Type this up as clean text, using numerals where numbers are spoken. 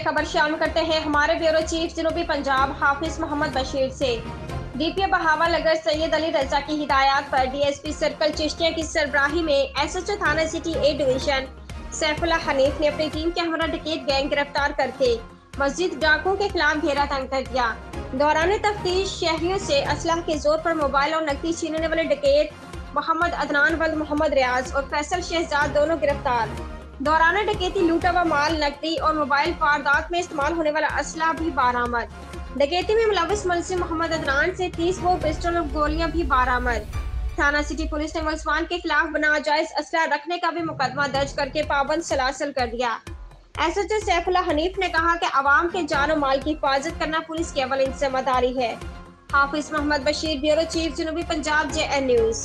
खबर शामिल करते हैं हमारे ब्यूरो चीफ जनूबी पंजाब हाफिज मोहम्मद बशीर से। डीपीओ बहावलनगर सैयद अली रजा की हिदायत पर डीएसपी सर्कल चिश्तिया की सरबराही में एसएचओ थाना city A division Saifullah Hanif ने अपनी टीम के हमरा डकैत गैंग गिरफ्तार करके मस्जिद डाकुओं के खिलाफ घेरा तंग कर दिया। दौरान तफ्तीश शहरियों से असलाह के जोर पर मोबाइल और नकदी छीनने वाले डकैत मोहम्मद अदनान वल्द मोहम्मद रियाज और फैसल शहजाद दोनों गिरफ्तार। दौरान डकैती लूटा हुआ माल, नकदी और मोबाइल वारदात में इस्तेमाल होने वाला असला भी बरामद। डकैती में मुलविस मुलजिम मोहम्मद अदनान से 30 बोर पिस्टल और गोलियां भी बरामद। थाना सिटी पुलिस ने मुलजमान के खिलाफ नाजायज असला रखने का भी मुकदमा दर्ज करके पाबंद सलासल कर दिया। एसएचओ सैफुल्ला हनीफ ने कहा कि अवाम के जान और माल की हिफाजत करना पुलिस की अव्वल जिम्मेदारी है। हाफिज मोहम्मद बशीर, ब्यूरो चीफ जनूबी पंजाब, JN न्यूज।